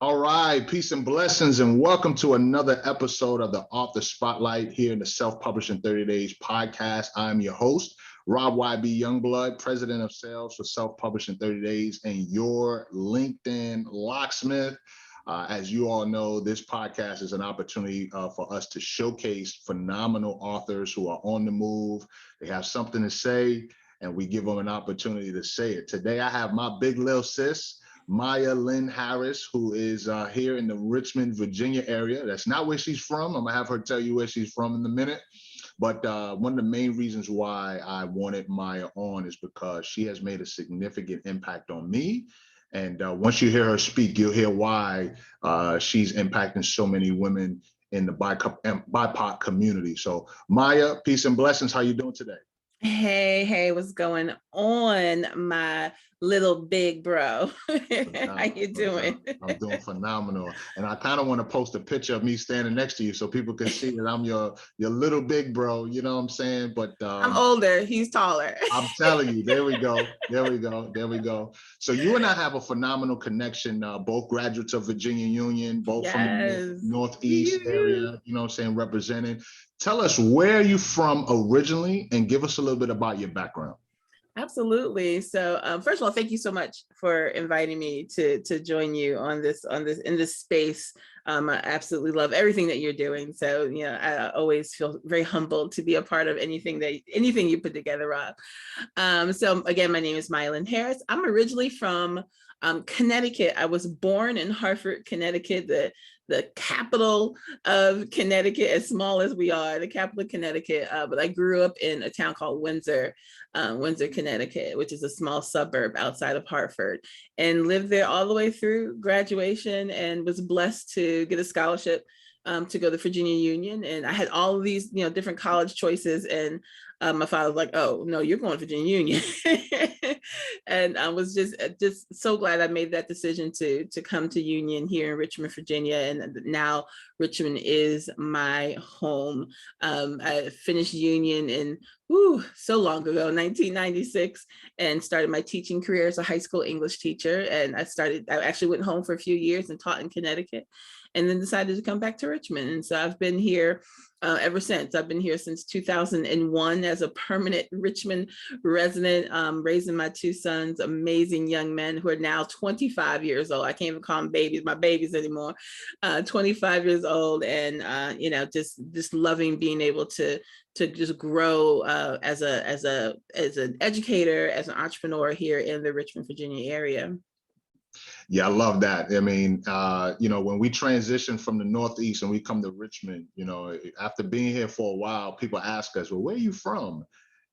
All right, peace and blessings, and welcome to another episode of the Author Spotlight here in the Self-Publishing 30 Days podcast. I'm your host, Rob YB Youngblood, President of Sales for Self-Publishing 30 Days, and your LinkedIn locksmith. As you all know, this podcast is an opportunity for us to showcase phenomenal authors who are on the move. They have something to say, and we give them an opportunity to say it. Today, I have my big little sis, Maya Lynn Harris, who is here in the Richmond, Virginia area. That's not where she's from. I'm gonna have her tell you where she's from in a minute. But one of the main reasons why I wanted Maya on is because she has made a significant impact on me. And once you hear her speak, you'll hear why she's impacting so many women in the BIPOC community. So Maya, peace and blessings. How you doing today? Hey, what's going on, my little big bro? How Phenomenal, you doing? I'm doing phenomenal. And I kind of want to post a picture of me standing next to you so people can see that I'm your little big bro, you know what I'm saying? But I'm older, he's taller. I'm telling you, there we go. There we go. There we go. So you and I have a phenomenal connection, both graduates of Virginia Union, both from the Yes. Northeast area, you know what I'm saying, representing. Tell us where you from originally and give us a little bit about your background. Absolutely. So first of all, thank you so much for inviting me to join you on this in this space. I absolutely love everything that you're doing. So I always feel very humbled to be a part of anything you put together, Rob. So again, my name is Lynn Harris. I'm originally from Connecticut. I was born in Hartford, Connecticut, the capital of Connecticut, as small as we are, the capital of Connecticut. But I grew up in a town called Windsor, Connecticut, which is a small suburb outside of Hartford, and lived there all the way through graduation and was blessed to get a scholarship to go to Virginia Union. And I had all of these, different college choices. And my father was like, "Oh no, you're going to Virginia Union." And I was just so glad I made that decision to come to Union here in Richmond, Virginia. And now Richmond is my home. I finished Union in so long ago, 1996, and started my teaching career as a high school English teacher. And I actually went home for a few years and taught in Connecticut, and then decided to come back to Richmond. And so I've been here ever since. I've been here since 2001 as a permanent Richmond resident, raising my two sons, amazing young men who are now 25 years old. I can't even call them my babies anymore. 25 years old, and just loving being able to just grow as an educator, as an entrepreneur here in the Richmond, Virginia area. Yeah, I love that. I mean, when we transition from the Northeast and we come to Richmond, after being here for a while, people ask us, well, where are you from?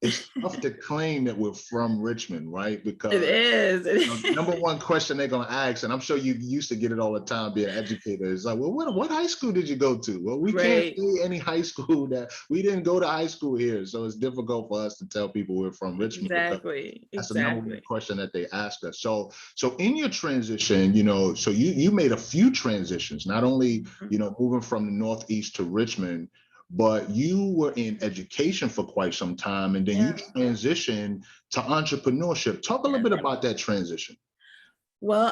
It's tough to claim that we're from Richmond, right? Because it is. Number one question they're going to ask, and I'm sure you used to get it all the time being an educator, is like, well, what high school did you go to? Well, we can't say any high school that we didn't go to high school here. So it's difficult for us to tell people we're from Richmond. Exactly. That's the number one question that they ask us. So in your transition, so you made a few transitions, not only, moving from the Northeast to Richmond, but you were in education for quite some time, and then you transitioned to entrepreneurship. Talk a little bit about that transition. Well,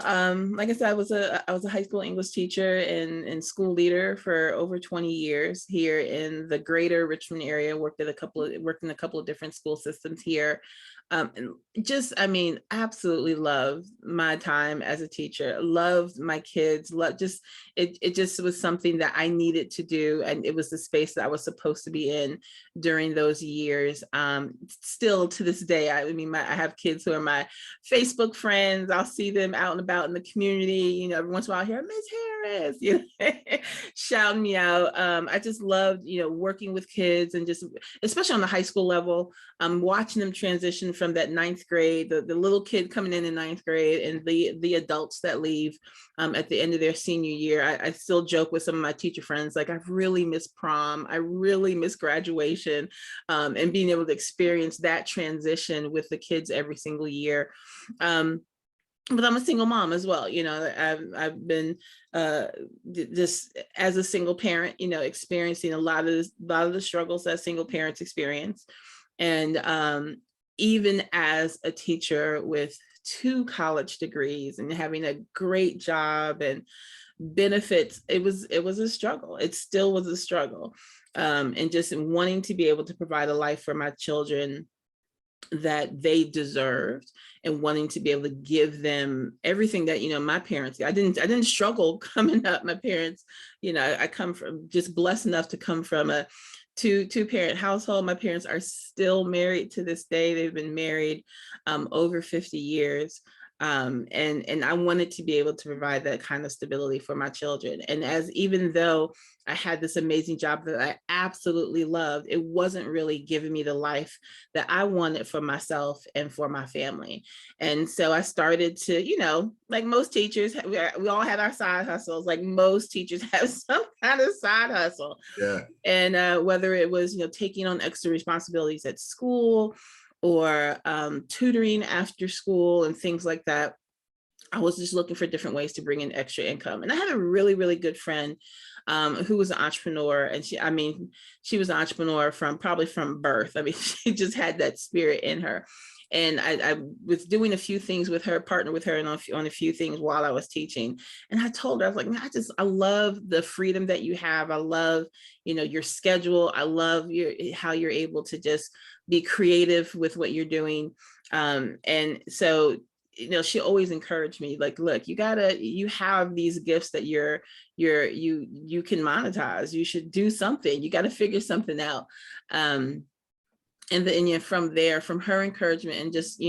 like I said, I was a high school English teacher and school leader for over 20 years here in the greater Richmond area. Worked in a couple of different school systems here. And absolutely loved my time as a teacher. Loved my kids. It just was something that I needed to do, and it was the space that I was supposed to be in during those years. Still to this day, I have kids who are my Facebook friends. I'll see them out and about in the community. Every once in a while, I hear Miss Harris, shouting me out. I just loved, working with kids, and just especially on the high school level, watching them transition from that ninth grade, the little kid coming in ninth grade, and the adults that leave at the end of their senior year. I still joke with some of my teacher friends, like, I've really missed prom. I really miss graduation, and being able to experience that transition with the kids every single year. But I'm a single mom as well. I've been just as a single parent, experiencing a lot of the struggles that single parents experience. And even as a teacher with 2 college degrees and having a great job and benefits, it was a struggle. It still was a struggle. And just wanting to be able to provide a life for my children that they deserved, and wanting to be able to give them everything that, my parents, I didn't struggle coming up. My parents, I come from, just blessed enough to come from a two-parent household. My parents are still married to this day. They've been married over 50 years. And I wanted to be able to provide that kind of stability for my children. And even though I had this amazing job that I absolutely loved, it wasn't really giving me the life that I wanted for myself and for my family. And so I started to, like most teachers, we all had our side hustles. Like most teachers have some kind of side hustle. Yeah. And whether it was, taking on extra responsibilities at school, or tutoring after school and things like that, I was just looking for different ways to bring in extra income. And I had a really, really good friend who was an entrepreneur. And she was an entrepreneur probably from birth. I mean, she just had that spirit in her. And I was doing a few things with her, partnered with her on a few things while I was teaching. And I told her, I was like, man, I love the freedom that you have. I love, your schedule. I love how you're able to just be creative with what you're doing. And so, she always encouraged me, like, look, you have these gifts that you can monetize. You should do something. You got to figure something out. And then from there, from her encouragement and just,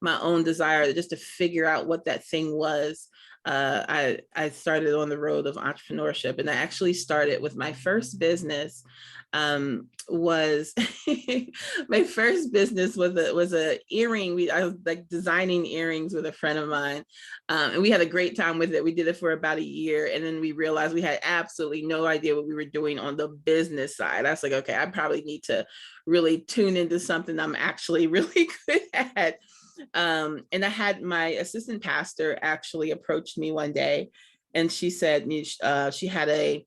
my own desire just to figure out what that thing was, I started on the road of entrepreneurship. And I actually started with my first business. Was my first business was a earring. I was like designing earrings with a friend of mine, and we had a great time with it. We did it for about a year, and then we realized we had absolutely no idea what we were doing on the business side. I was like, okay, I probably need to really tune into something I'm actually really good at. And I had my assistant pastor actually approached me one day, and she said she had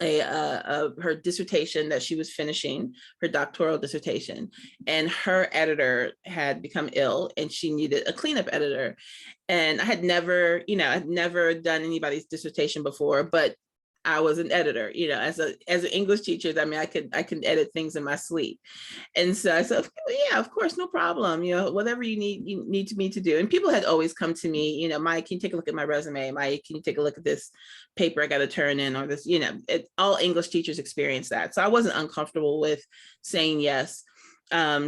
her dissertation that she was finishing, her doctoral dissertation, and her editor had become ill and she needed a cleanup editor. And I had never done anybody's dissertation before, but I was an editor, as an English teacher. I mean, I can edit things in my sleep. And so I said, yeah, of course, no problem. Whatever you need me to do. And people had always come to me, Mike, can you take a look at my resume? Mike, can you take a look at this paper I got to turn in, or this, all English teachers experience that. So I wasn't uncomfortable with saying yes.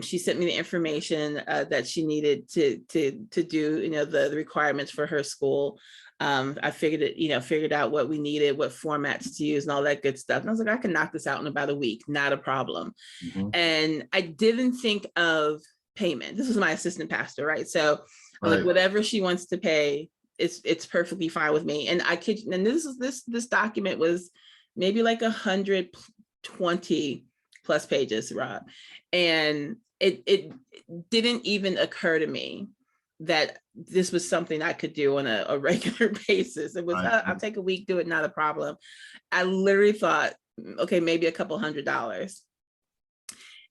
She sent me the information that she needed to do, the requirements for her school. I figured out what we needed, what formats to use and all that good stuff. And I was like, I can knock this out in about a week, not a problem. Mm-hmm. And I didn't think of payment. This was my assistant pastor, right? So I was like, whatever she wants to pay, it's perfectly fine with me. And this document was maybe like 120 plus pages, Rob. And it didn't even occur to me that this was something I could do on a regular basis. It was, I'll take a week, do it, not a problem. I literally thought, okay, maybe a couple $100.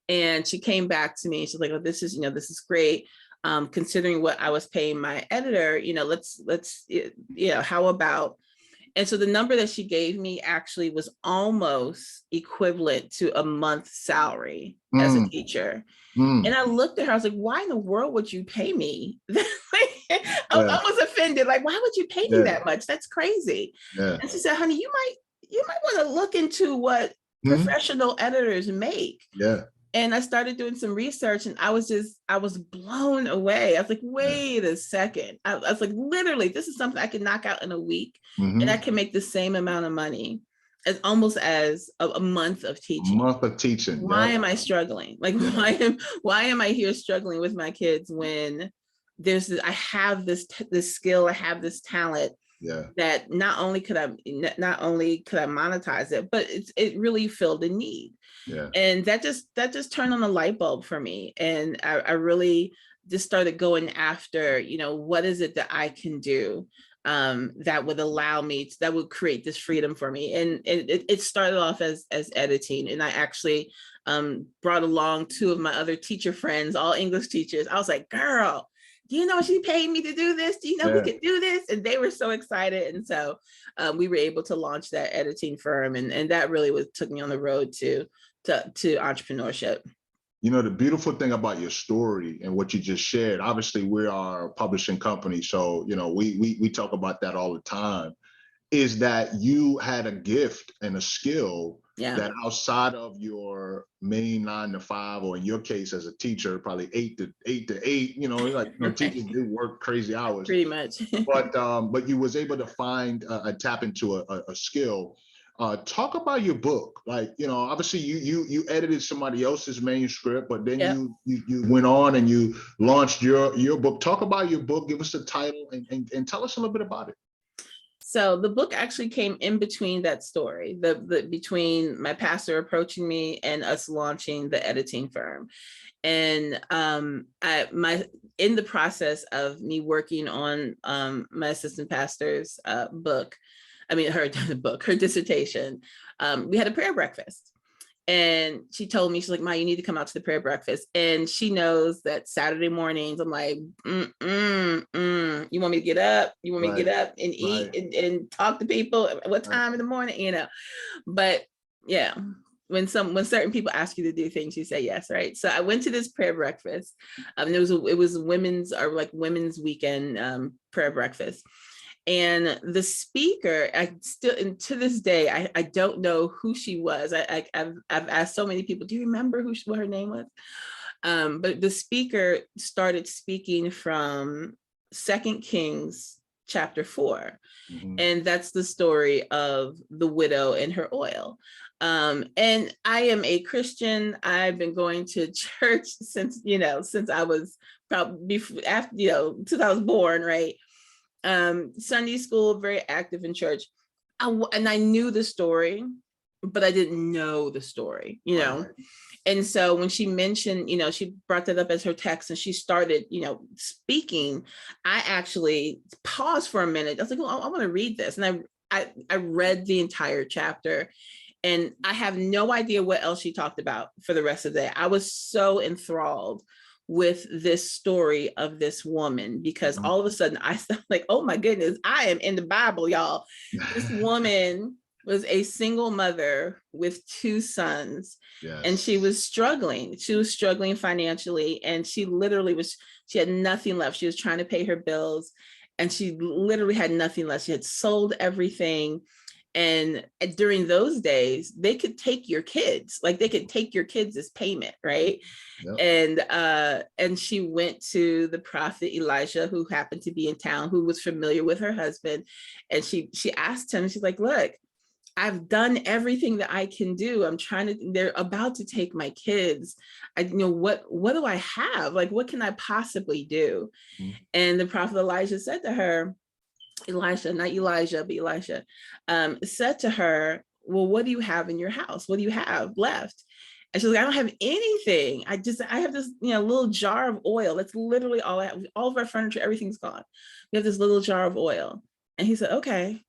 And she came back to me. She's like, oh, this is great. Considering what I was paying my editor, let's how about? And so the number that she gave me actually was almost equivalent to a month's salary as a teacher. And I looked at her, I was like, why in the world would you pay me? I was offended. Like, why would you pay me that much? That's crazy. Yeah. And she said, honey, you might want to look into what professional editors make. Yeah. And I started doing some research, and I was blown away. I was like, wait a second. I was like, literally, this is something I can knock out in a week, and I can make the same amount of money as almost as a month of teaching. Why am I struggling? Like, why am I here struggling with my kids when I have this skill, I have this talent. Yeah. That not only could I monetize it, but it really filled a need. Yeah. And that just turned on a light bulb for me. And I really just started going after, what is it that I can do that would allow me that would create this freedom for me. And it started off as editing. And I actually brought along two of my other teacher friends, all English teachers. I was like, girl, do you know she paid me to do this? Do you know we could do this? And they were so excited. And so we were able to launch that editing firm. And that really took me on the road to entrepreneurship. You know, the beautiful thing about your story and what you just shared, obviously we are a publishing company. So, you know, we talk about that all the time, is that you had a gift and a skill that outside of your main 9 to 5, or in your case as a teacher, probably 8 to 8, you know, like, you know, teachers do work crazy hours. Pretty much. but you was able to find tap into a skill. Talk about your book. Like, you know, obviously you edited somebody else's manuscript, but then you went on and you launched your book. Talk about your book, give us the title, and tell us a little bit about it. So the book actually came in between that story, between my pastor approaching me and us launching the editing firm. And in the process of me working on my assistant pastor's book, her dissertation, we had a prayer breakfast. And she told me, she's like, Ma, you need to come out to the prayer breakfast. And she knows that Saturday mornings, I'm like, you want me to get up? You want me to get up and eat and talk to people? What time in the morning, you know? But yeah, when certain people ask you to do things, you say yes, right? So I went to this prayer breakfast. It was women's weekend prayer breakfast. And the speaker, and to this day, I don't know who she was. I've asked so many people, do you remember what her name was? But the speaker started speaking from 2 Kings chapter 4. Mm-hmm. And that's the story of the widow and her oil. And I am a Christian. I've been going to church since I was probably since I was born, right? Sunday school, very active in church. And I knew the story, but I didn't know the story, you know? Right. And so when she mentioned, she brought that up as her text and she started, speaking, I actually paused for a minute. I was like, oh, I want to read this. And I read the entire chapter and I have no idea what else she talked about for the rest of the day. I was so enthralled with this story of this woman, because all of a sudden I felt like, oh my goodness, I am in the Bible, y'all. This woman was a single mother with 2 sons. Yes. And she was struggling. She was struggling financially. And she literally she had nothing left. She was trying to pay her bills and she literally had nothing left. She had sold everything. And during those days, they could take your kids, like they could take your kids as payment, right? Yep. And she went to the prophet Elijah, who happened to be in town, who was familiar with her husband. And she asked him, she's like, look, I've done everything that I can do. They're about to take my kids. What do I have? Like, what can I possibly do? Mm-hmm. And the prophet Elijah said to her, Elisha said to her, well, what do you have in your house? What do you have left? And she's like, I don't have anything. I have this, little jar of oil. That's literally all I have. All of our furniture, everything's gone. We have this little jar of oil. And he said, okay,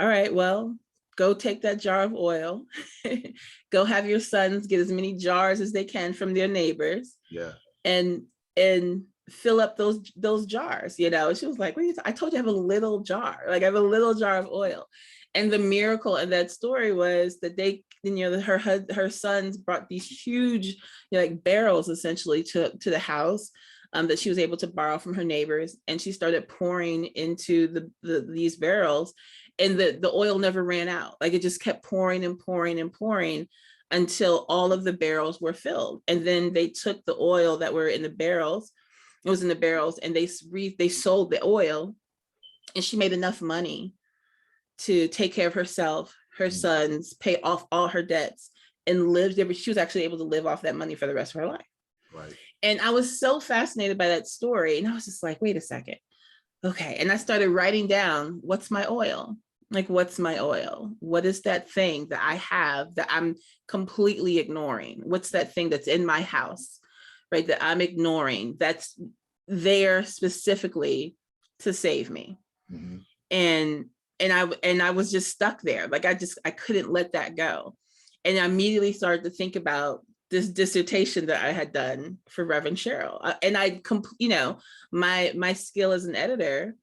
all right, well, go take that jar of oil. Go have your sons get as many jars as they can from their neighbors. Yeah. And fill up those jars, She was like, I told you I have a little jar. Like I have a little jar of oil. And the miracle in that story was that her sons brought these huge, barrels essentially to the house that she was able to borrow from her neighbors. And she started pouring into these barrels, and the oil never ran out. Like it just kept pouring and pouring and pouring until all of the barrels were filled. And then they took the oil that were in the barrels. It was in the barrels, and they sold the oil, and she made enough money to take care of herself, her sons, pay off all her debts, and lived there. But she was actually able to live off that money for the rest of her life. Right. And I was so fascinated by that story, and I was just like, wait a second, okay. And I started writing down, what's my oil? Like, what's my oil? What is that thing that I have that I'm completely ignoring? What's that thing that's in my house? Right, that I'm ignoring, that's there specifically to save me. Mm-hmm. And I was just stuck there. Like I couldn't let that go. And I immediately started to think about this dissertation that I had done for Reverend Cheryl. And my skill as an editor,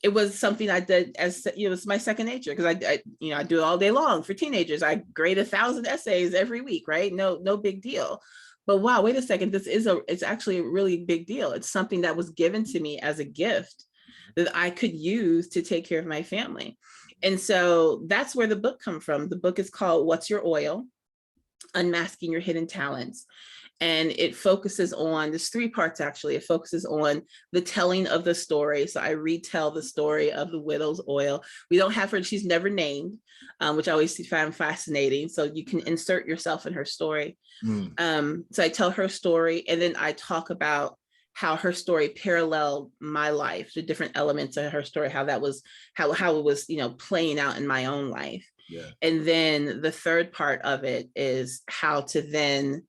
it was something I did as, it was my second nature, because I do it all day long for teenagers. I grade 1,000 essays every week, right? No big deal. But wow, wait a second, it's actually a really big deal. It's something that was given to me as a gift that I could use to take care of my family. And so that's where the book comes from. The book is called What's Your Oil? Unmasking Your Hidden Talents. And it focuses on, there's 3 parts actually. It focuses on the telling of the story. So I retell the story of the widow's oil. We don't have her, she's never named, which I always find fascinating. So you can insert yourself in her story. So I tell her story, and then I talk about how her story paralleled my life, the different elements of her story, how it was, playing out in my own life. Yeah. And then the third part of it is how to then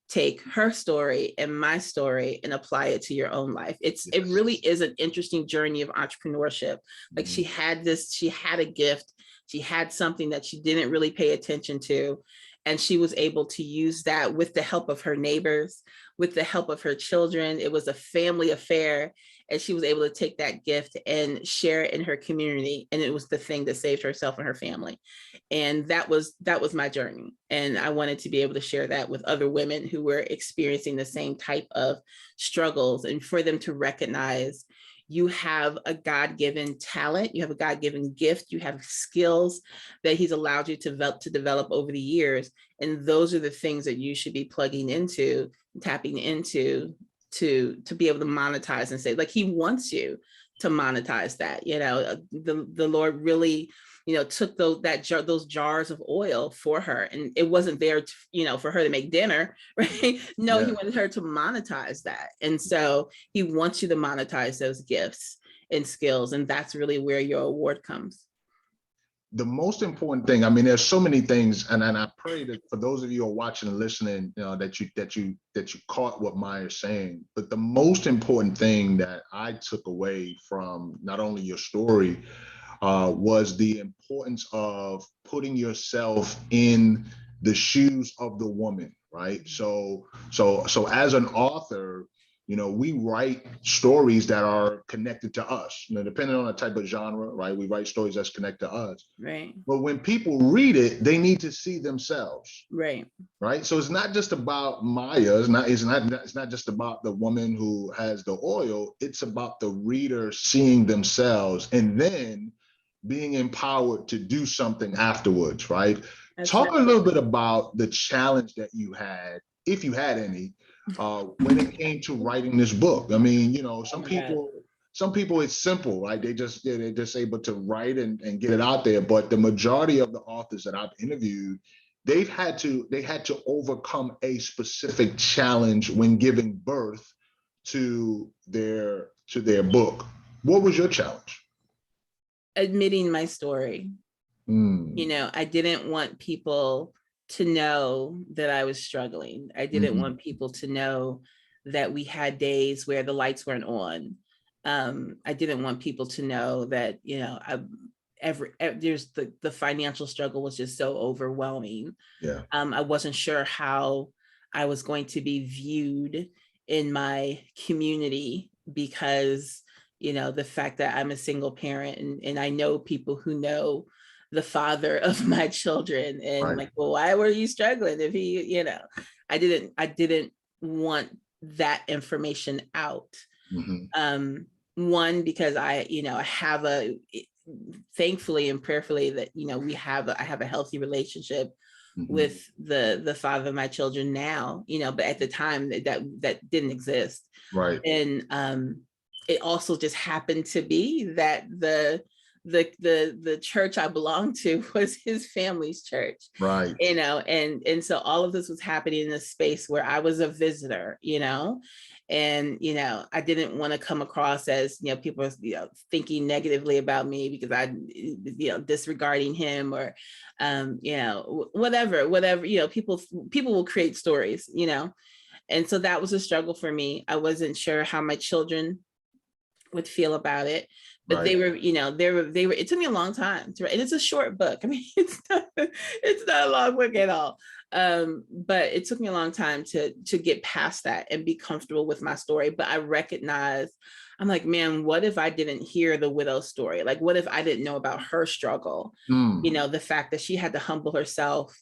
take her story and my story and apply it to your own life. It really is an interesting journey of entrepreneurship. Like she had a gift, she had something that she didn't really pay attention to. And she was able to use that with the help of her neighbors, with the help of her children. It was a family affair. And she was able to take that gift and share it in her community. And it was the thing that saved herself and her family. And that was my journey. And I wanted to be able to share that with other women who were experiencing the same type of struggles, and for them to recognize you have a God-given talent, you have a God-given gift, you have skills that he's allowed you to develop over the years. And those are the things that you should be plugging into, tapping into, to be able to monetize and say, like, he wants you to monetize that. The Lord really, took those jars of oil for her, and it wasn't there to, for her to make dinner, right? No, yeah. He wanted her to monetize that. And so he wants you to monetize those gifts and skills. And that's really where your award comes. The most important thing, I mean, there's so many things, and I pray that for those of you who are watching and listening, that you caught what Maya's saying. But the most important thing that I took away from not only your story was the importance of putting yourself in the shoes of the woman, right? So as an author, we write stories that are connected to us, depending on the type of genre, right? We write stories that's connected to us. Right. But when people read it, they need to see themselves. Right. Right. So it's not just about Maya. It's not just about the woman who has the oil. It's about the reader seeing themselves and then being empowered to do something afterwards, right? Talk a little bit about the challenge that you had, if you had any, when it came to writing this book. I mean, some people it's simple, right? They're just able to write and get it out there. But the majority of the authors that I've interviewed, they had to overcome a specific challenge when giving birth to their book. What was your challenge? Admitting my story. I didn't want people to know that I was struggling. I didn't want people to know that we had days where the lights weren't on. I didn't want people to know that, there's the financial struggle was just so overwhelming. Yeah. I wasn't sure how I was going to be viewed in my community because, the fact that I'm a single parent, and I know people who know the father of my children, and right. Like, well, why were you struggling if he, I didn't want that information out. One, because I have thankfully and prayerfully that, I have a healthy relationship with the father of my children now, but at the time that didn't exist. Right. And it also just happened to be that the church I belonged to was his family's church. Right. And so all of this was happening in a space where I was a visitor, and, I didn't want to come across as, people, thinking negatively about me because I, disregarding him or, whatever, people will create stories, and so that was a struggle for me. I wasn't sure how my children would feel about it, but they were, it took me a long time to write, and it's a short book. I mean, it's not a long book at all. But it took me a long time to get past that and be comfortable with my story. But I recognize, I'm like, man, what if I didn't hear the widow's story? Like, what if I didn't know about her struggle? The fact that she had to humble herself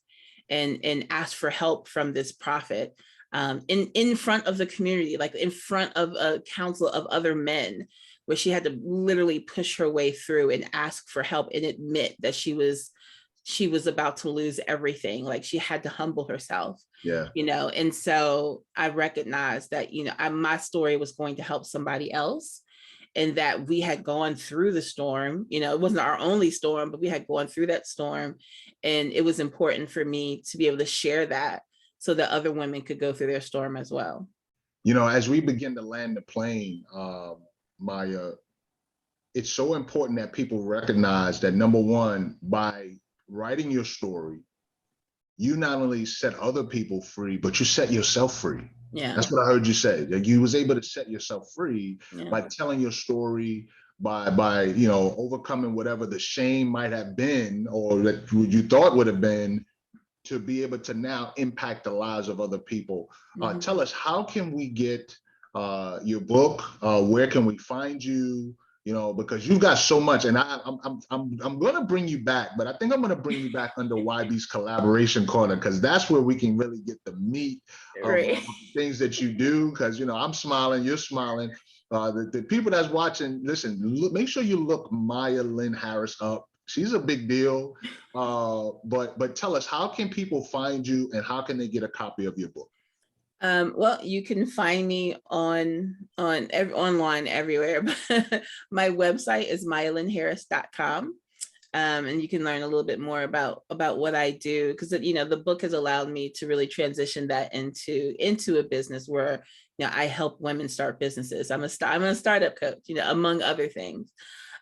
and ask for help from this prophet, in front of the community, like in front of a council of other men, where she had to literally push her way through and ask for help and admit that she was about to lose everything. Like, she had to humble herself. And so I recognized that, my story was going to help somebody else, and that we had gone through the storm. It wasn't our only storm, but we had gone through that storm. And it was important for me to be able to share that so that other women could go through their storm as well. As we begin to land the plane, Maya, it's so important that people recognize that, number one, by writing your story, you not only set other people free, but you set yourself free. Yeah. That's what I heard you say. Like, you was able to set yourself free by telling your story, by overcoming whatever the shame might have been, or that you thought would have been, to be able to now impact the lives of other people. Tell us, how can we get your book? Where can we find you? Because you've got so much, and I'm going to bring you back, but I think I'm going to bring you back under YB's collaboration corner, because that's where we can really get the meat of things that you do. Because I'm smiling, you're smiling. The people that's watching, listen, make sure you look Maya Lynn Harris up. She's a big deal. But tell us, how can people find you, and how can they get a copy of your book? Well, you can find me online everywhere. My website is myalynnharris.com. And you can learn a little bit more about what I do, because the book has allowed me to really transition that into a business where I help women start businesses. I'm a startup coach, among other things.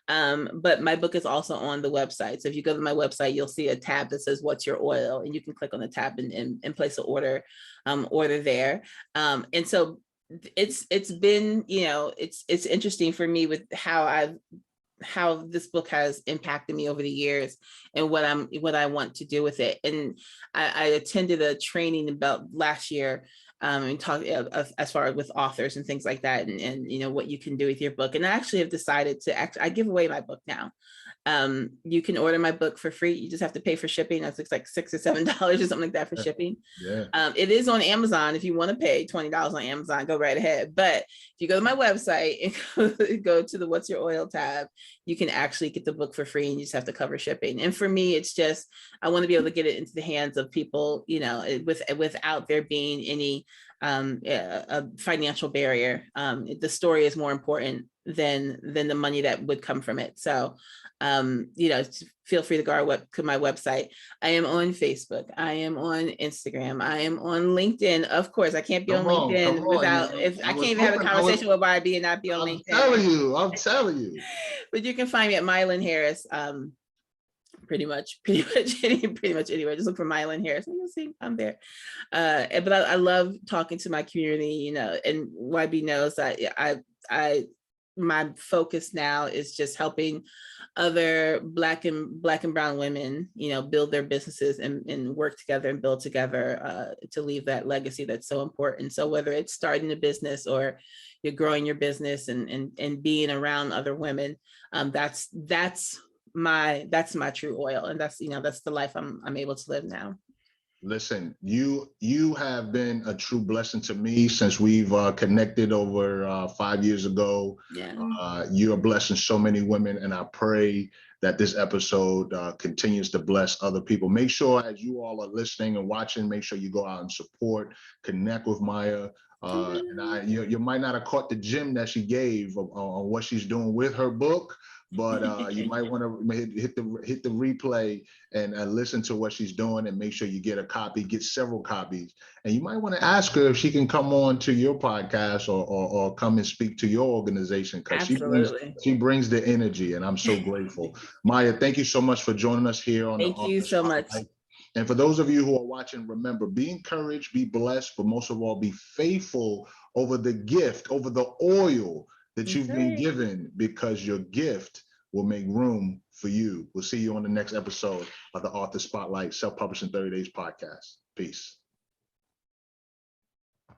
But my book is also on the website. So if you go to my website, you'll see a tab that says "What's Your Oil?" and you can click on the tab and place an order there. And so it's been, it's interesting for me with how this book has impacted me over the years, and what I want to do with it. And I attended a training about last year, and talk as far as with authors and things like that, and what you can do with your book. And I actually have decided I give away my book now. You can order my book for free. You just have to pay for shipping. That's like $6 or $7 or something like that for shipping. It is on Amazon. If you want to pay $20 on Amazon, go right ahead. But if you go to my website and go to the "What's Your Oil" tab, you can actually get the book for free, and you just have to cover shipping. And for me, it's just, I want to be able to get it into the hands of people, without there being any a financial barrier. The story is more important than the money that would come from it. So feel free to go to my website. I am on Facebook. I am on Instagram. I am on LinkedIn. Of course, I can't be on LinkedIn without, I can't even have a conversation with YB and not be on LinkedIn. I'm telling you. But you can find me at Maya Lynn Harris. Pretty much anywhere. Just look for Maya Lynn Harris and you'll see I'm there. But I love talking to my community, and YB knows that my focus now is just helping other Black and brown women, build their businesses and work together and build together to leave that legacy that's so important. So whether it's starting a business or you're growing your business and being around other women, that's my true oil. And that's the life I'm able to live now. Listen, you have been a true blessing to me since we've connected over 5 years ago. You're blessing so many women, and I pray that this episode continues to bless other people. Make sure, as you all are listening and watching, make sure you go out and support, connect with Maya. And you might not have caught the gem that she gave on what she's doing with her book, but you might want to hit the replay and listen to what she's doing, and make sure you get a copy, get several copies. And you might want to ask her if she can come on to your podcast or come and speak to your organization, because she brings the energy, and I'm so grateful. Maya, thank you so much for joining us here on Thank you so much. And for those of you who are watching, remember, be encouraged, be blessed, but most of all, be faithful over the gift, over the oil that you've been given, because your gift will make room for you. We'll see you on the next episode of the Author Spotlight Self-Publishing 30 Days podcast. Peace.